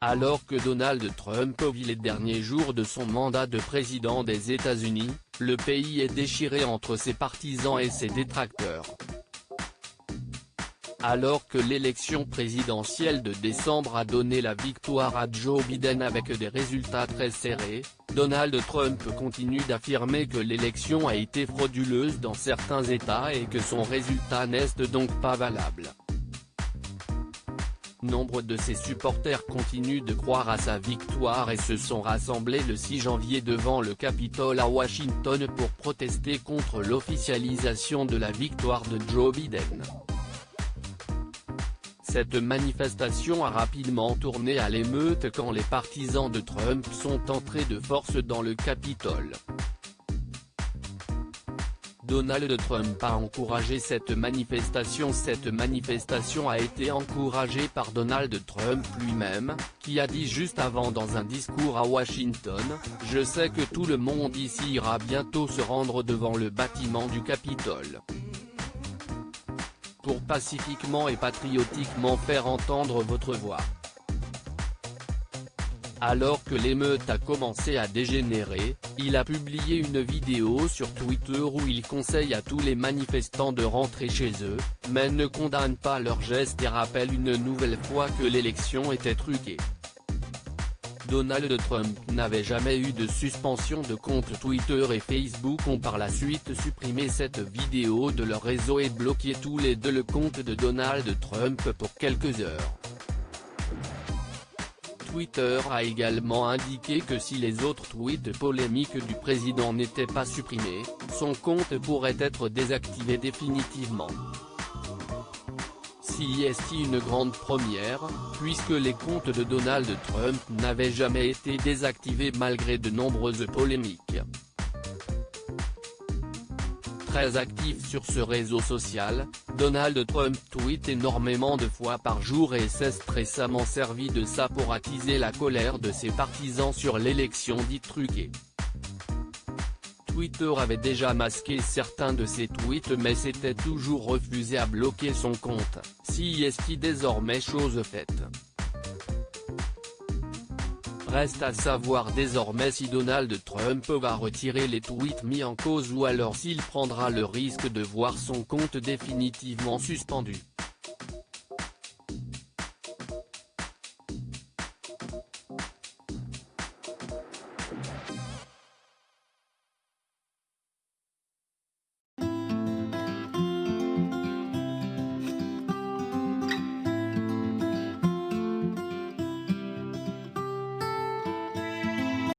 Alors que Donald Trump vit les derniers jours de son mandat de président des États-Unis, le pays est déchiré entre ses partisans et ses détracteurs. Alors que l'élection présidentielle de décembre a donné la victoire à Joe Biden avec des résultats très serrés, Donald Trump continue d'affirmer que l'élection a été frauduleuse dans certains États et que son résultat n'est donc pas valable. Nombre de ses supporters continuent de croire à sa victoire et se sont rassemblés le 6 janvier devant le Capitole à Washington pour protester contre l'officialisation de la victoire de Joe Biden. Cette manifestation a rapidement tourné à l'émeute quand les partisans de Trump sont entrés de force dans le Capitole. Donald Trump a encouragé cette manifestation. Cette manifestation a été encouragée par Donald Trump lui-même, qui a dit juste avant dans un discours à Washington « Je sais que tout le monde ici ira bientôt se rendre devant le bâtiment du Capitole. Pour pacifiquement et patriotiquement faire entendre votre voix ». Alors que l'émeute a commencé à dégénérer, il a publié une vidéo sur Twitter où il conseille à tous les manifestants de rentrer chez eux, mais ne condamne pas leurs gestes et rappelle une nouvelle fois que l'élection était truquée. Donald Trump n'avait jamais eu de suspension de compte Twitter et Facebook ont par la suite supprimé cette vidéo de leur réseau et bloqué tous les deux le compte de Donald Trump pour quelques heures. Twitter a également indiqué que si les autres tweets polémiques du président n'étaient pas supprimés, son compte pourrait être désactivé définitivement. C'est une grande première, puisque les comptes de Donald Trump n'avaient jamais été désactivés malgré de nombreuses polémiques. Très actif sur ce réseau social, Donald Trump tweet énormément de fois par jour et s'est récemment servi de ça pour attiser la colère de ses partisans sur l'élection dite truquée. Twitter avait déjà masqué certains de ses tweets mais s'était toujours refusé à bloquer son compte, c'est désormais chose faite. Reste à savoir désormais si Donald Trump va retirer les tweets mis en cause ou alors s'il prendra le risque de voir son compte définitivement suspendu.